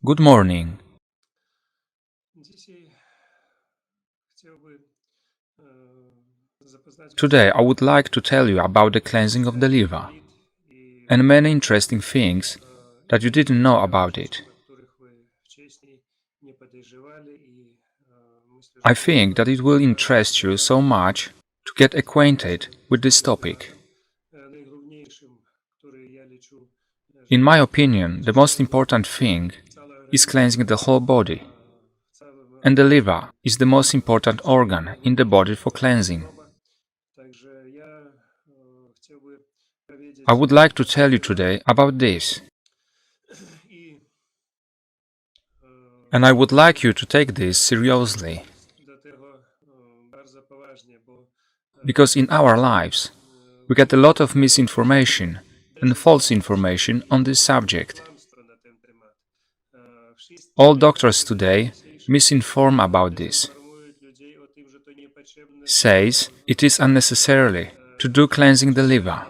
Good morning. Today I would like to tell you about the cleansing of the liver and many interesting things that you didn't know about it. I think that it will interest you so much to get acquainted with this topic. In my opinion, the most important thing is cleansing the whole body, and the liver is the most important organ in the body for cleansing. I would like to tell you today about this. And I would like you to take this seriously. Because in our lives, we get a lot of misinformation and false information on this subject. All doctors today misinform about this. Says it is unnecessary to do cleansing the liver.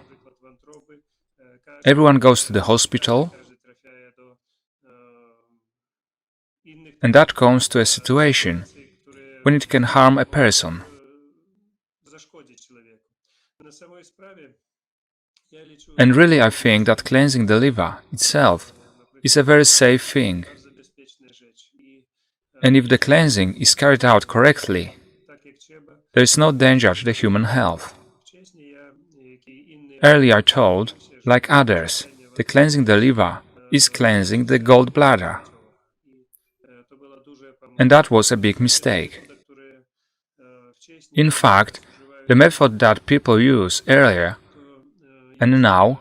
Everyone goes to the hospital, and that comes to a situation when it can harm a person. And really I think that cleansing the liver itself is a very safe thing. And if the cleansing is carried out correctly, there is no danger to the human health. Earlier I told, like others, the cleansing the liver is cleansing the gallbladder. And that was a big mistake. In fact, the method that people used earlier and now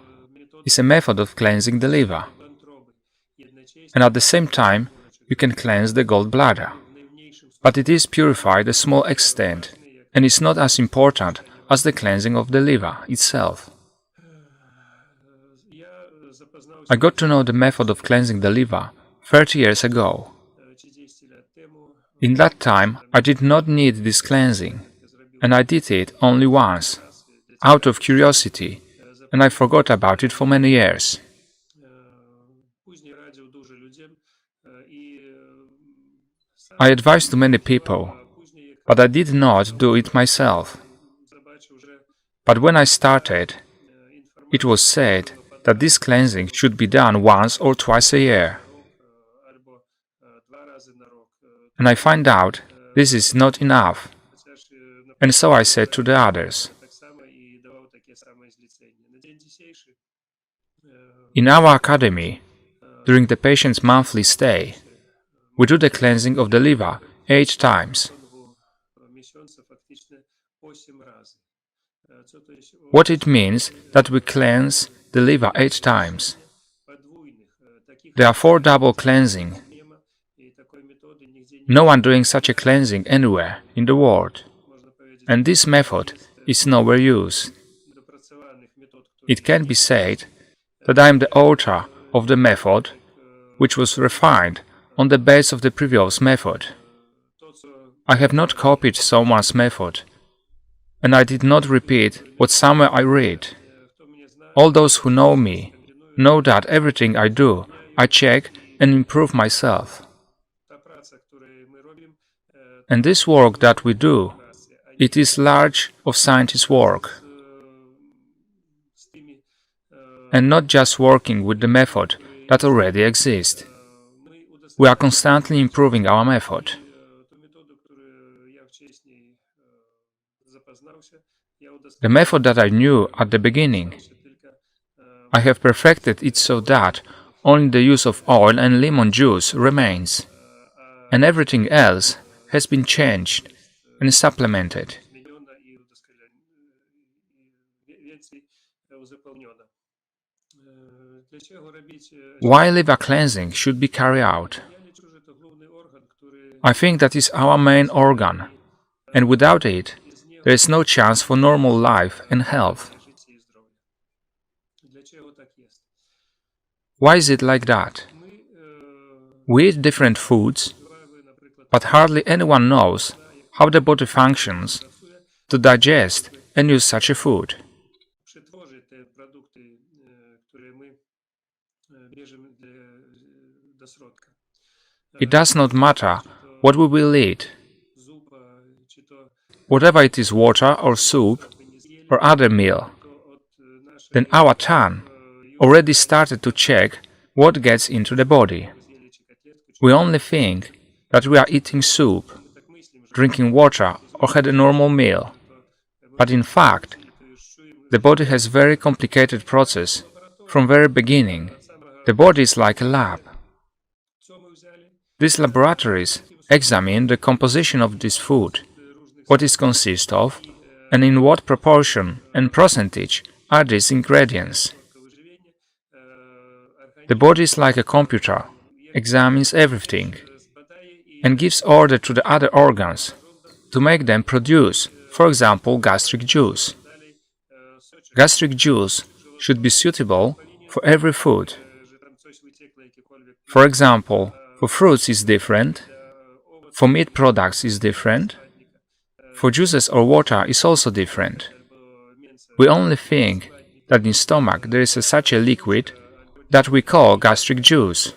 is a method of cleansing the liver. And at the same time, you can cleanse the gallbladder. But it is purified to a small extent and is not as important as the cleansing of the liver itself. I got to know the method of cleansing the liver 30 years ago. In that time, I did not need this cleansing, and I did it only once, out of curiosity, and I forgot about it for many years. I advised to many people, but I did not do it myself. But when I started, it was said that this cleansing should be done once or twice a year. And I find out this is not enough. And so I said to the others. In our academy, during the patient's monthly stay, we do the cleansing of the liver 8 times. What it means that we cleanse the liver 8 times. There are 4 double cleansing. No one doing such a cleansing anywhere in the world. And this method is nowhere used. It can be said that I am the author of the method, which was refined on the base of the previous method. I have not copied someone's method, and I did not repeat what somewhere I read. All those who know me know that everything I do, I check and improve myself. And this work that we do, it is large of scientist work. And not just working with the method that already exists. We are constantly improving our method. The method that I knew at the beginning, I have perfected it so that only the use of oil and lemon juice remains, and everything else has been changed and supplemented. Why liver cleansing should be carried out? I think that is our main organ, and without it, there is no chance for normal life and health. Why is it like that? We eat different foods, but hardly anyone knows how the body functions to digest and use such a food. It does not matter what we will eat, whatever it is water or soup or other meal, then our tongue already started to check what gets into the body. We only think that we are eating soup, drinking water or had a normal meal, but in fact, the body has very complicated process from very beginning. The body is like a lab. These laboratories examine the composition of this food, what it consists of, and in what proportion and percentage are these ingredients. The body is like a computer, examines everything, and gives order to the other organs to make them produce, for example, gastric juice. Gastric juice should be suitable for every food. For example, for fruits is different, for meat products is different, for juices or water is also different. We only think that in stomach there is such a liquid that we call gastric juice.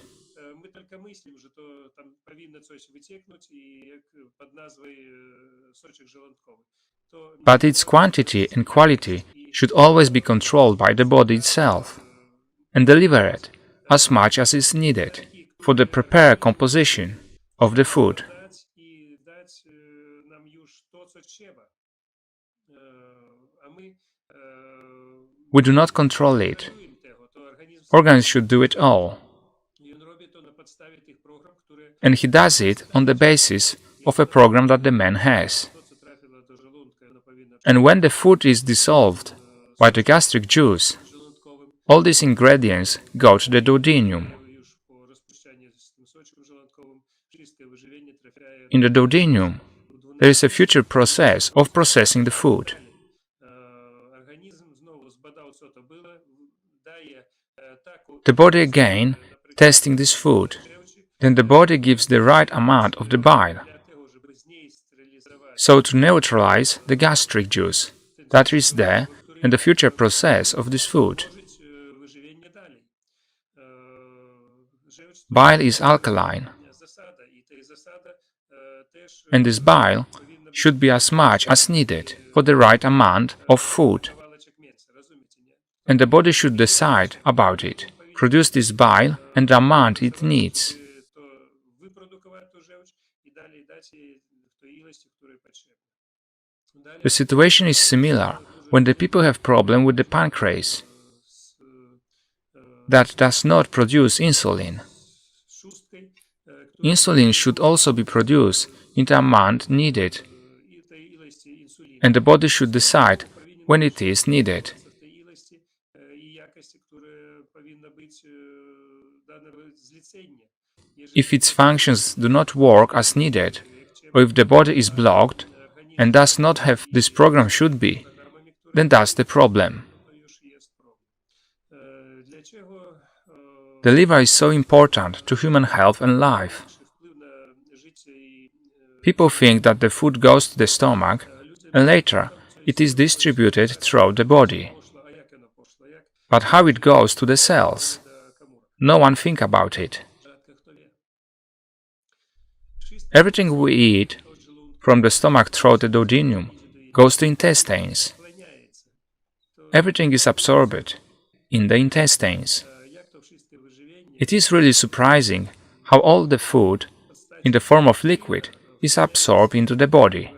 But its quantity and quality should always be controlled by the body itself and delivered as much as is needed for the prepared composition of the food. We do not control it. Organs should do it all. And he does it on the basis of a program that the man has. And when the food is dissolved by the gastric juice, all these ingredients go to the duodenum. In the duodenum, there is a future process of processing the food. The body again testing this food. Then the body gives the right amount of the bile, so to neutralize the gastric juice that is there in the future process of this food. Bile is alkaline, and this bile should be as much as needed for the right amount of food. And the body should decide about it, produce this bile and the amount it needs. The situation is similar when the people have problem with the pancreas that does not produce insulin. Insulin should also be produced in the amount needed, and the body should decide when it is needed. If its functions do not work as needed, or if the body is blocked and does not have this program should be, then that's the problem. The liver is so important to human health and life. People think that the food goes to the stomach and later it is distributed throughout the body. But how it goes to the cells? No one thinks about it. Everything we eat from the stomach through the duodenum goes to intestines. Everything is absorbed in the intestines. It is really surprising how all the food in the form of liquid is absorbed into the body.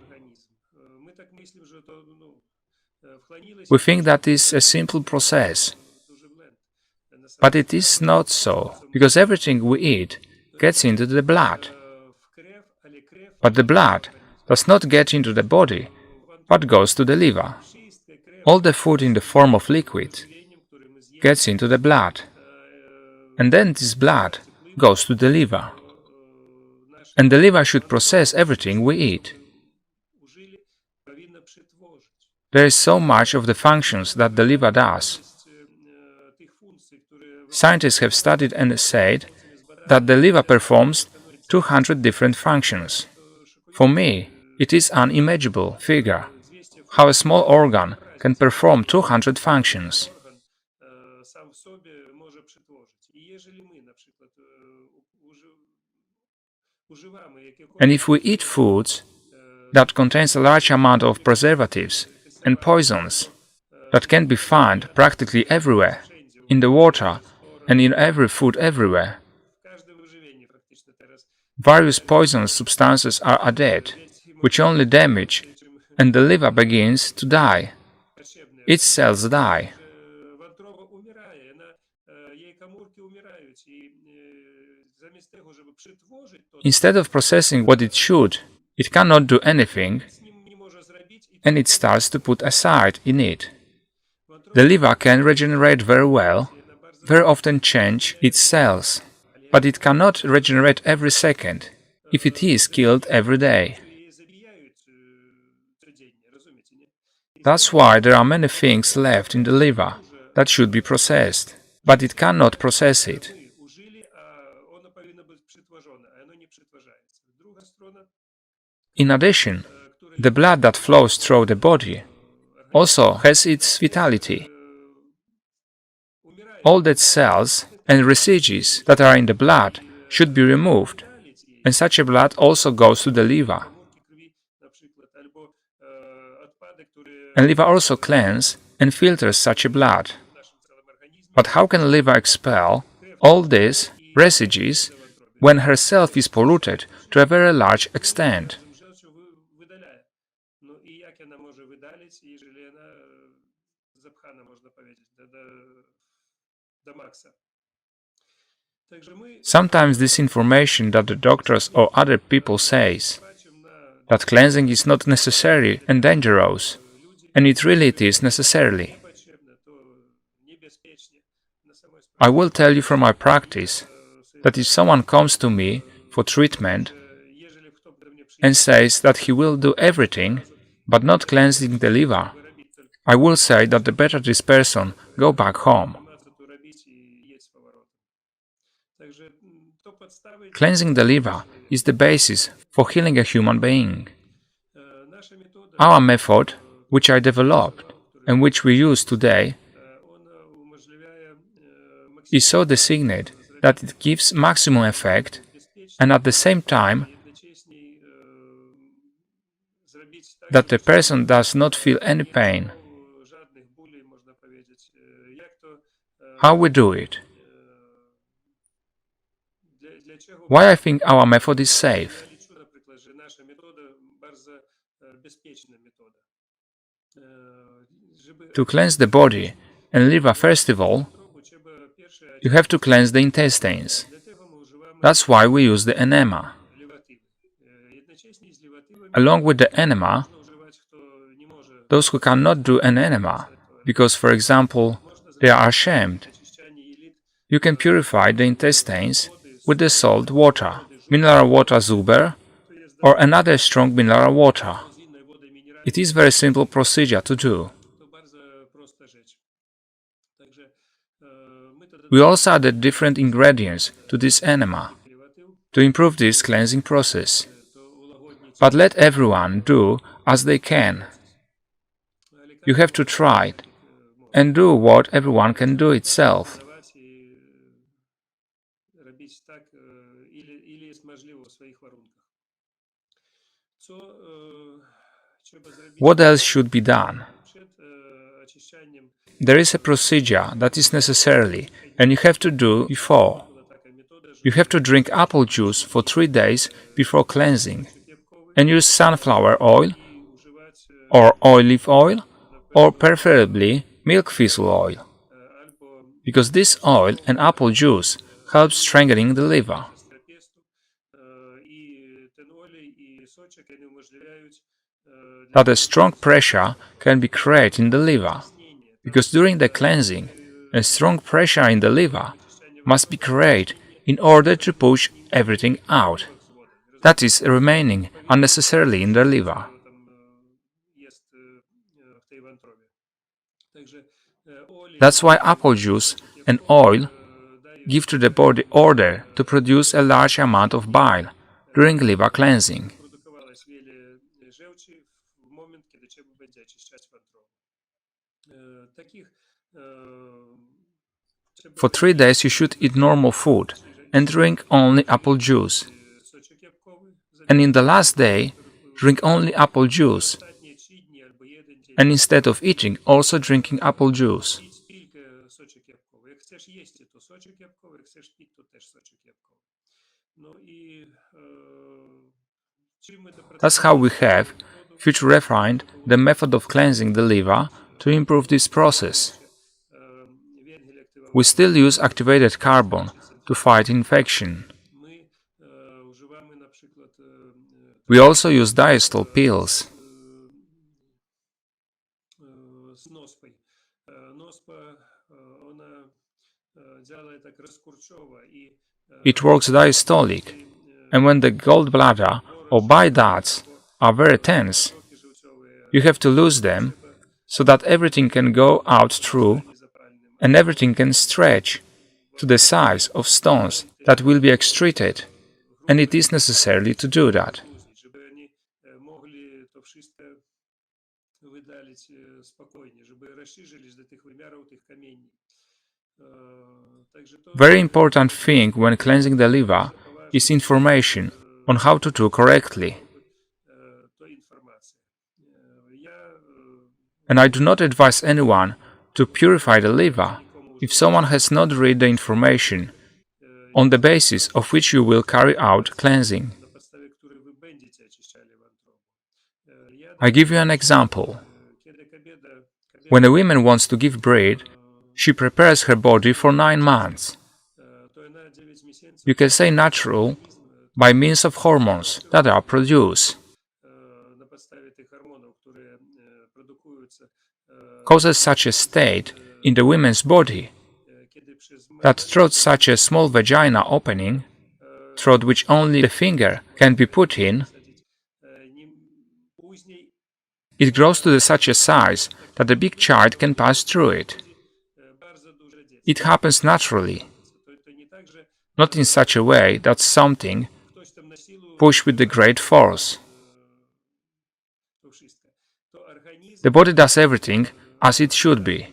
We think that is a simple process, but it is not so, because everything we eat gets into the blood. But the blood does not get into the body, but goes to the liver. All the food in the form of liquid gets into the blood, and then this blood goes to the liver. And the liver should process everything we eat. There is so much of the functions that the liver does. Scientists have studied and said that the liver performs 200 different functions. For me, it is an unimaginable figure, how a small organ can perform 200 functions. And if we eat foods that contains a large amount of preservatives and poisons that can be found practically everywhere, in the water and in every food everywhere, various poisonous substances are added, which only damage, and the liver begins to die. Its cells die. Instead of processing what it should, it cannot do anything, and it starts to put aside in it. The liver can regenerate very well, very often change its cells, but it cannot regenerate every second if it is killed every day. That's why there are many things left in the liver that should be processed, but it cannot process it. In addition, the blood that flows through the body also has its vitality. All dead cells and residues that are in the blood should be removed, and such a blood also goes to the liver. And liver also cleanses and filters such a blood. But how can liver expel all these residues when herself is polluted to a very large extent? Sometimes this information that the doctors or other people says, that cleansing is not necessary and dangerous, and it really is necessarily. I will tell you from my practice that if someone comes to me for treatment and says that he will do everything but not cleansing the liver, I will say that the better this person go back home. Cleansing the liver is the basis for healing a human being. Our method, which I developed and which we use today, is so designated that it gives maximum effect and at the same time that the person does not feel any pain. How we do it? Why I think our method is safe? To cleanse the body and liver first of all, you have to cleanse the intestines. That's why we use the enema. Along with the enema, those who cannot do an enema, because, for example, they are ashamed, you can purify the intestines with the salt water, mineral water Zuber, or another strong mineral water. It is a very simple procedure to do. We also added different ingredients to this enema to improve this cleansing process. But let everyone do as they can. You have to try it and do what everyone can do itself. What else should be done? There is a procedure that is necessarily and you have to do before. You have to drink apple juice for 3 days before cleansing and use sunflower oil or olive oil or preferably milk thistle oil, because this oil and apple juice helps strengthening the liver. That a strong pressure can be created in the liver, because during the cleansing, a strong pressure in the liver must be created in order to push everything out that is remaining unnecessarily in the liver. That's why apple juice and oil give to the body order to produce a large amount of bile during liver cleansing. For 3 days you should eat normal food and drink only apple juice. and in the last day drink only apple juice, and instead of eating, also drinking apple juice. That's how we have future refined the method of cleansing the liver to improve this process. We still use activated carbon to fight infection. We also use diastole pills. It works diastolic, and when the gallbladder or bile ducts are very tense, you have to lose them so that everything can go out through and everything can stretch to the size of stones that will be excreted, and it is necessary to do that. Very important thing when cleansing the liver is information on how to do correctly. And I do not advise anyone to purify the liver if someone has not read the information on the basis of which you will carry out cleansing. I give you an example. When a woman wants to give birth, she prepares her body for 9 months. You can say natural by means of hormones that are produced. Causes such a state in the woman's body that through such a small vagina opening, through which only the finger can be put in, it grows to such a size that a big child can pass through it. It happens naturally, not in such a way that something pushed with the great force. The body does everything as it should be.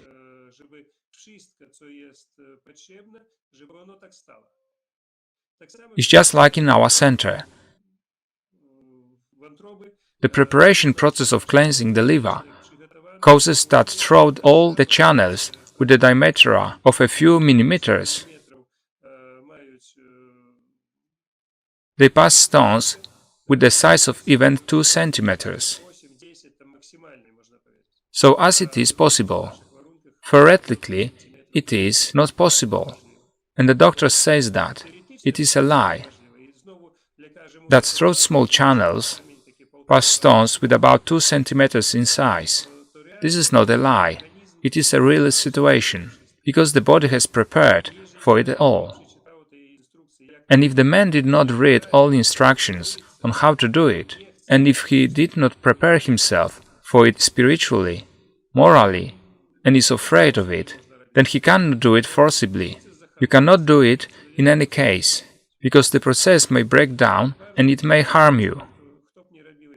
It's just like in our center. The preparation process of cleansing the liver causes that throughout all the channels with a diameter of a few millimeters, they pass stones with the size of even 2 centimeters. So as it is possible, theoretically it is not possible, and the doctor says that it is a lie, that through small channels pass stones with about 2 centimeters in size. This is not a lie, it is a real situation, because the body has prepared for it all. And if the man did not read all instructions on how to do it, and if he did not prepare himself for it spiritually, morally, and is afraid of it, then he cannot do it forcibly. You cannot do it in any case, because the process may break down and it may harm you.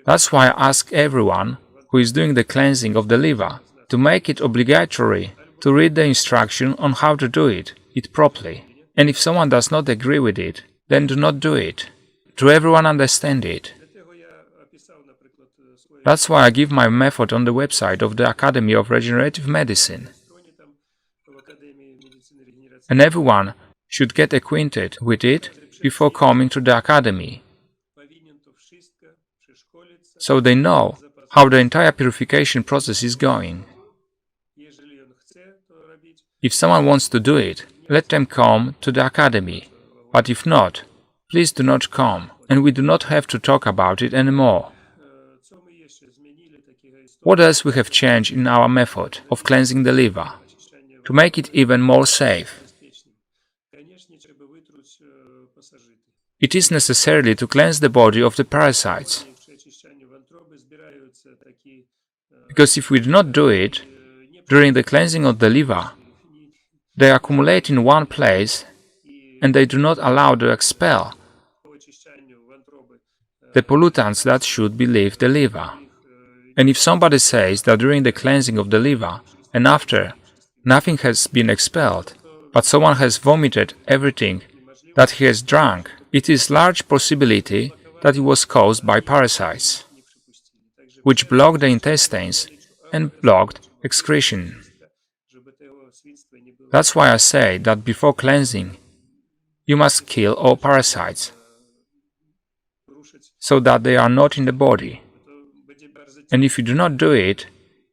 That's why I ask everyone who is doing the cleansing of the liver to make it obligatory to read the instruction on how to do it properly. And if someone does not agree with it, then do not do it. Do everyone understand it? That's why I give my method on the website of the Akademia of Regenerative Medicine. And everyone should get acquainted with it before coming to the Academy, so they know how the entire purification process is going. If someone wants to do it, let them come to the Academy, but if not, please do not come, and we do not have to talk about it anymore. What else we have changed in our method of cleansing the liver, to make it even more safe? It is necessary to cleanse the body of the parasites, because if we do not do it during the cleansing of the liver, they accumulate in one place and they do not allow to expel the pollutants that should be leave the liver. And if somebody says that during the cleansing of the liver and after nothing has been expelled, but someone has vomited everything that he has drunk, it is large possibility that it was caused by parasites, which blocked the intestines and blocked excretion. That's why I say that before cleansing, you must kill all parasites, so that they are not in the body. And if you do not do it,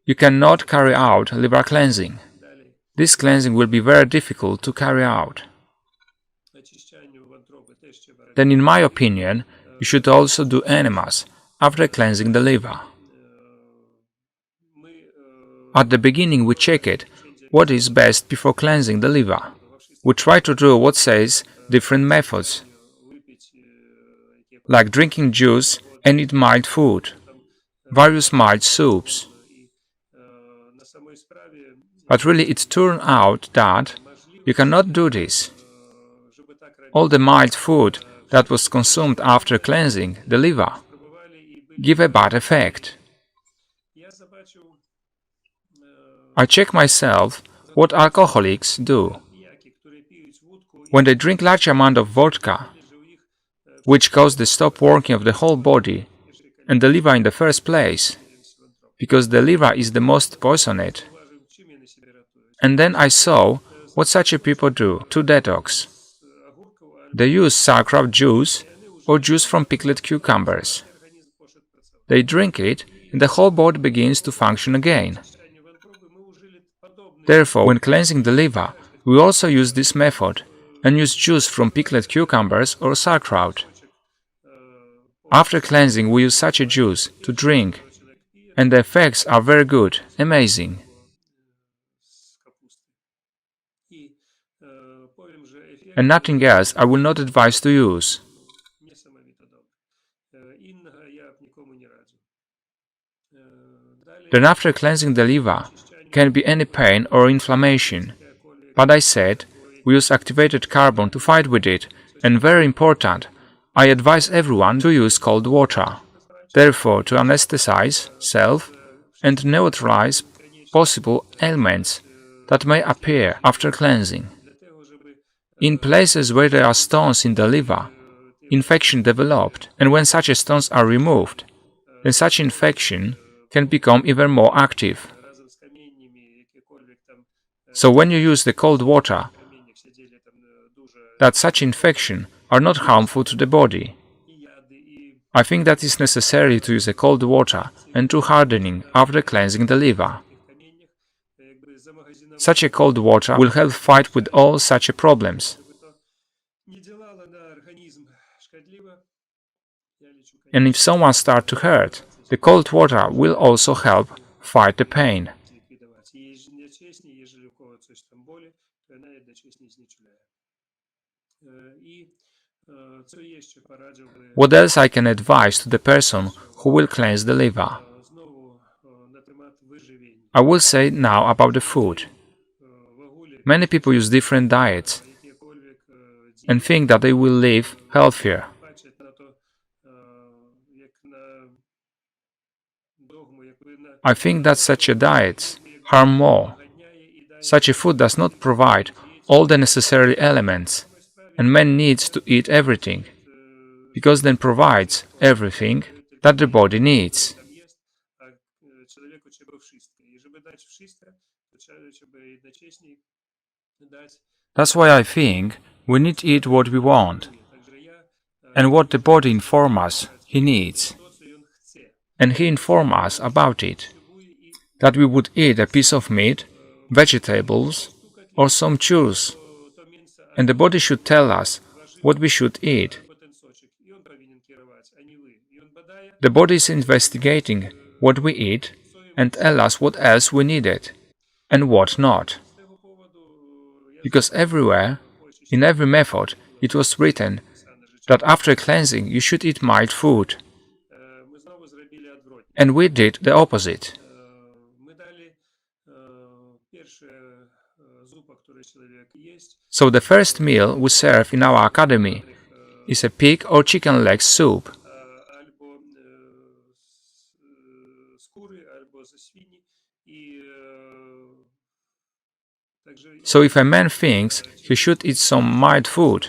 you cannot carry out liver cleansing. This cleansing will be very difficult to carry out. Then, in my opinion, you should also do enemas after cleansing the liver. At the beginning we check it, what is best before cleansing the liver. We try to do what says different methods, like drinking juice and eat mild food, various mild soups. But really it turned out that you cannot do this. All the mild food that was consumed after cleansing the liver give a bad effect. I check myself what alcoholics do. When they drink large amount of vodka, which causes the stop working of the whole body and the liver in the first place, because the liver is the most poisoned. And then I saw what such a people do to detox. They use sauerkraut juice or juice from pickled cucumbers. They drink it and the whole body begins to function again. Therefore, when cleansing the liver, we also use this method and use juice from pickled cucumbers or sauerkraut. After cleansing, we use such a juice to drink, and the effects are very good, amazing. And nothing else I will not advise to use. Then after cleansing the liver, can be any pain or inflammation. But I said, we use activated carbon to fight with it, and very important, I advise everyone to use cold water. Therefore, to anesthetize self and neutralize possible ailments that may appear after cleansing. In places where there are stones in the liver, infection developed, and when such stones are removed, then such infection can become even more active. So when you use the cold water, that such infection are not harmful to the body. I think that it's necessary to use a cold water and to hardening after cleansing the liver. Such a cold water will help fight with all such problems. And if someone starts to hurt, the cold water will also help fight the pain. What else I can advise to the person who will cleanse the liver? I will say now about the food. Many people use different diets and think that they will live healthier. I think that such a diet harm more. Such a food does not provide all the necessary elements, and man needs to eat everything, because then provides everything that the body needs. That's why I think we need to eat what we want, and what the body informs us he needs. And he informs us about it, that we would eat a piece of meat, vegetables, or some juice, and the body should tell us what we should eat. The body is investigating what we eat and tell us what else we needed and what not. Because everywhere, in every method, it was written that after cleansing you should eat mild food. And we did the opposite. So the first meal we serve in our academy is a pig or chicken leg soup. So if a man thinks he should eat some mild food,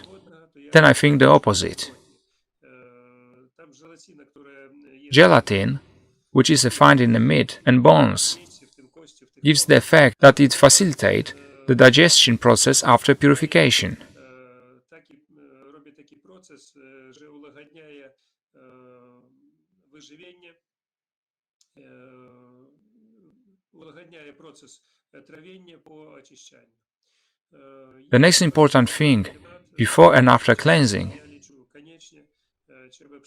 then I think the opposite. Gelatin, which is found in the meat and bones, gives the effect that it facilitates the digestion process after purification. The next important thing before and after cleansing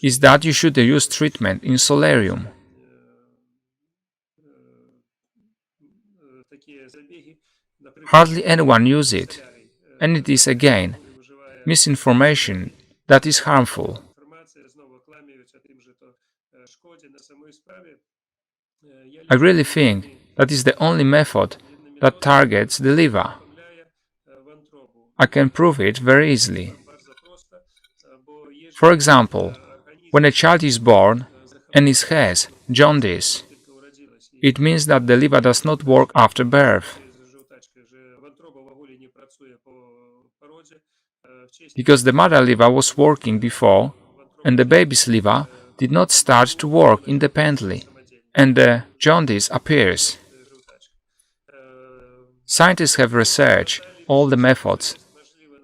is that you should use treatment in solarium. Hardly anyone uses it, and it is again misinformation that is harmful. I really think that is the only method that targets the liver. I can prove it very easily. For example, when a child is born and it has jaundice, it means that the liver does not work after birth, because the mother liver was working before and the baby's liver did not start to work independently, and the jaundice appears. Scientists have researched all the methods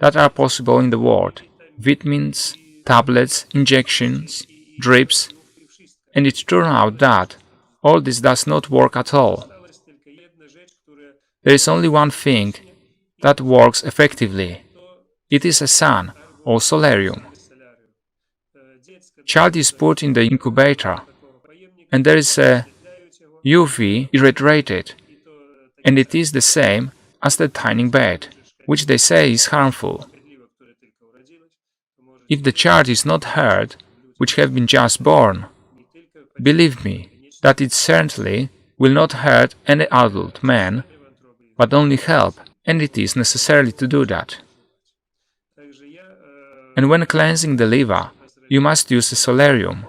that are possible in the world: vitamins, tablets, injections, drips, and it turned out that all this does not work at all. There is only one thing that works effectively. It is a sun or solarium. Child is put in the incubator, and there is a UV irradiated, and it is the same as the tiny bed, which they say is harmful. If the child is not hurt, which have been just born, believe me that it certainly will not hurt any adult man, but only help, and it is necessary to do that. And when cleansing the liver, you must use a solarium.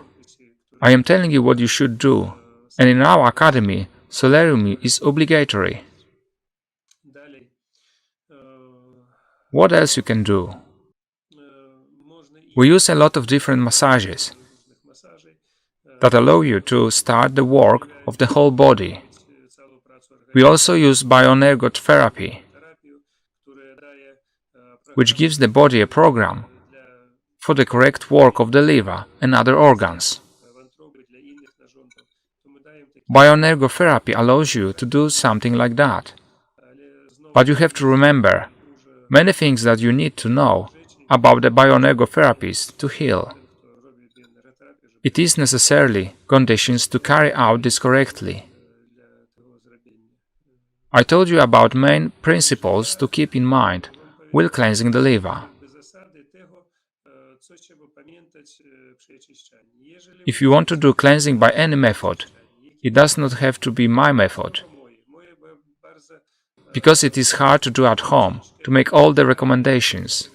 I am telling you what you should do, and in our academy, solarium is obligatory. What else you can do? We use a lot of different massages that allow you to start the work of the whole body. We also use bioenergotherapy, which gives the body a program for the correct work of the liver and other organs. Bioenergotherapy allows you to do something like that. But you have to remember many things that you need to know about the bioenergotherapies to heal. It is necessarily conditions to carry out this correctly. I told you about main principles to keep in mind while cleansing the liver. If you want to do cleansing by any method, it does not have to be my method, because it is hard to do at home, to make all the recommendations.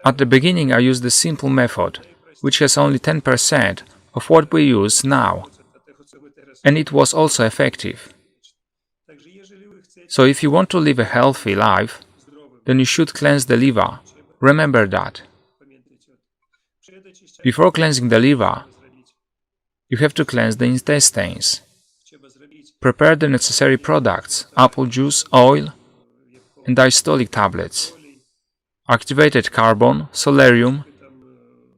At the beginning I used the simple method, which has only 10% of what we use now, and it was also effective. So if you want to live a healthy life, then you should cleanse the liver. Remember that. Before cleansing the liver, you have to cleanse the intestines. Prepare the necessary products: apple juice, oil, and diastolic tablets, activated carbon, solarium,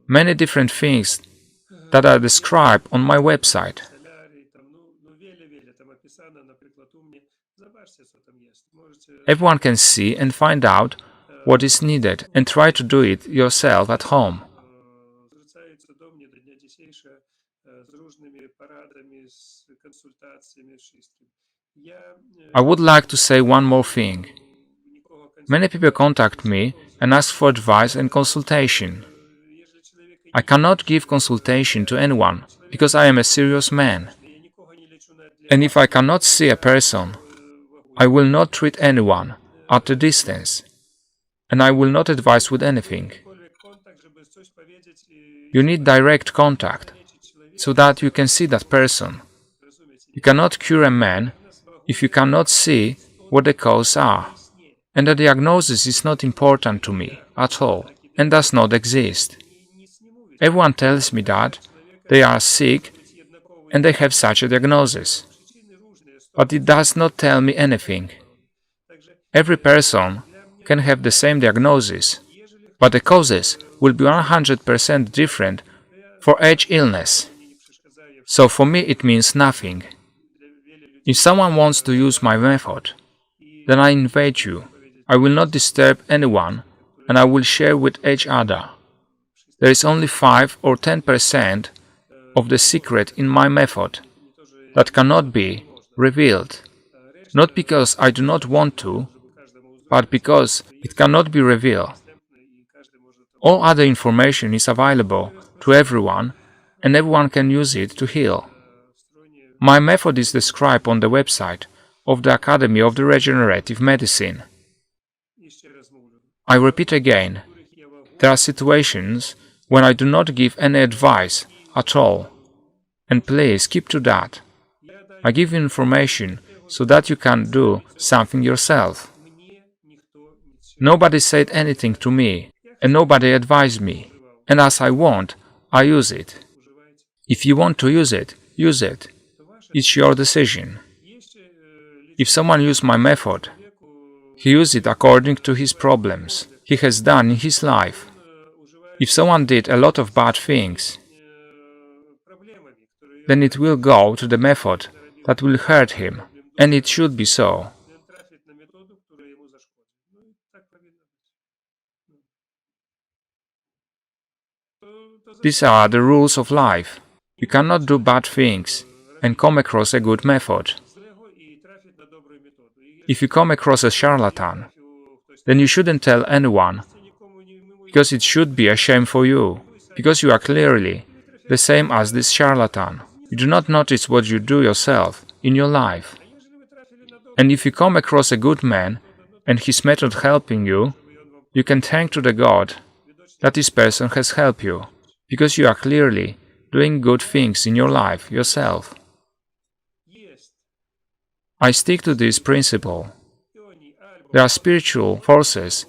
many different things that are described on my website. Everyone can see and find out what is needed and try to do it yourself at home. I would like to say one more thing. Many people contact me and ask for advice and consultation. I cannot give consultation to anyone because I am a serious man. And if I cannot see a person, I will not treat anyone at a distance, and I will not advise with anything. You need direct contact, so that you can see that person. You cannot cure a man if you cannot see what the causes are. And the diagnosis is not important to me at all and does not exist. Everyone tells me that they are sick and they have such a diagnosis. But it does not tell me anything. Every person can have the same diagnosis, but the causes will be 100% different for each illness. So for me it means nothing. If someone wants to use my method, then I invite you. I will not disturb anyone and I will share with each other. There is only 5 or 10% of the secret in my method that cannot be revealed. Not because I do not want to, but because it cannot be revealed. All other information is available to everyone and everyone can use it to heal. My method is described on the website of the Academy of the Regenerative Medicine. I repeat again, there are situations when I do not give any advice at all, and please keep to that. I give you information so that you can do something yourself. Nobody said anything to me, and nobody advised me, and as I want, I use it. If you want to use it, use it. It's your decision. If someone used my method, he used it according to his problems he has done in his life. If someone did a lot of bad things, then it will go to the method that will hurt him, and it should be so. These are the rules of life. You cannot do bad things and come across a good method. If you come across a charlatan, then you shouldn't tell anyone, because it should be a shame for you, because you are clearly the same as this charlatan. You do not notice what you do yourself in your life. And if you come across a good man and his method helping you, you can thank to the God that this person has helped you, because you are clearly doing good things in your life yourself. I stick to this principle. There are spiritual forces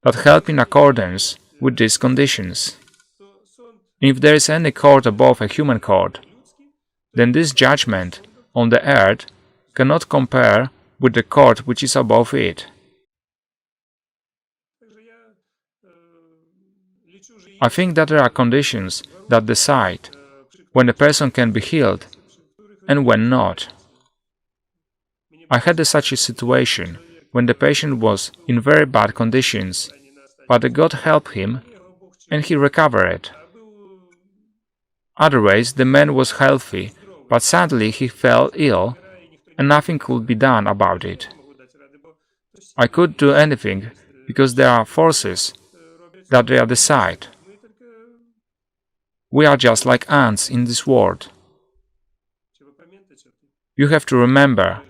that help in accordance with these conditions. If there is any court above a human court, then this judgment on the earth cannot compare with the court which is above it. I think that there are conditions that decide when a person can be healed and when not. I had such a situation when the patient was in very bad conditions, but God helped him and he recovered. Otherwise, the man was healthy, but suddenly he fell ill and nothing could be done about it. I couldn't do anything because there are forces that they decide. We are just like ants in this world. You have to remember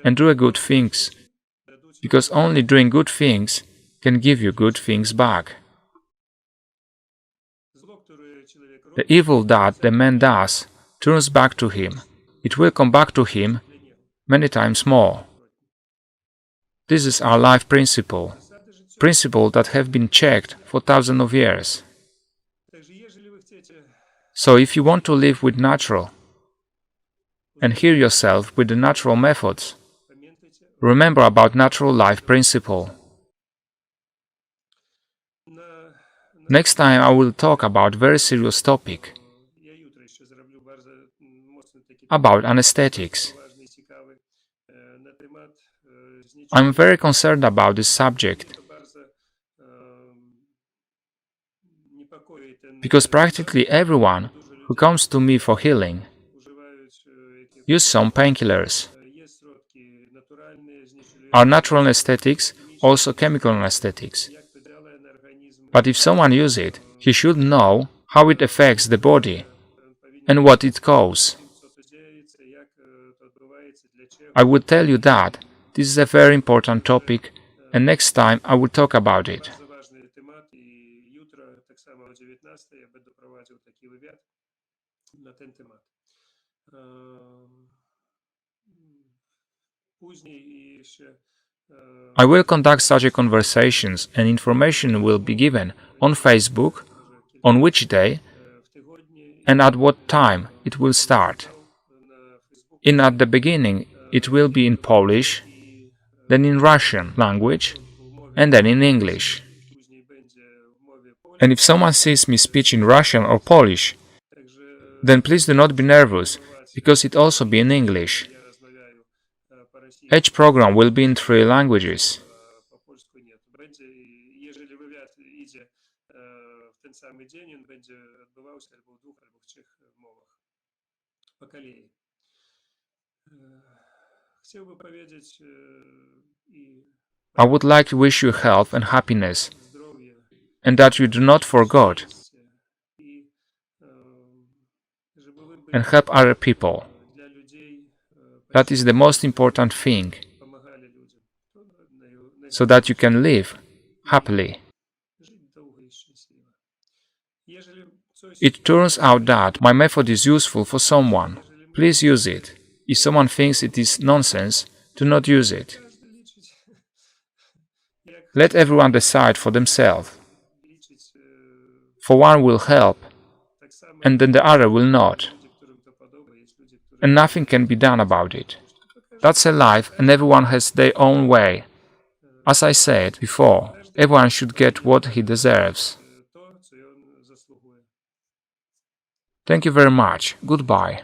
and do good things, because only doing good things can give you good things back. The evil that the man does turns back to him. It will come back to him many times more. This is our life principle that have been checked for thousands of years. So if you want to live with natural and heal yourself with the natural methods, remember about natural life principle. Next time I will talk about very serious topic, about anesthetics. I'm very concerned about this subject, because practically everyone who comes to me for healing use some painkillers. Are natural anesthetics also chemical anesthetics? But if someone uses it, he should know how it affects the body and what it causes. I would tell you that this is a very important topic, and next time I will talk about it. I will conduct such a conversations and information will be given on Facebook, on which day and at what time it will start. At the beginning it will be in Polish, then in Russian language, and then in English. And if someone sees me speak in Russian or Polish, then please do not be nervous, because it also be in English. Each program will be in 3 languages. I would like to wish you health and happiness, and that you do not forget and help other people. That is the most important thing, so that you can live happily. It turns out that my method is useful for someone. Please use it. If someone thinks it is nonsense, do not use it. Let everyone decide for themselves. For one will help, and then the other will not. And nothing can be done about it. That's a life, and everyone has their own way. As I said before, everyone should get what he deserves. Thank you very much. Goodbye.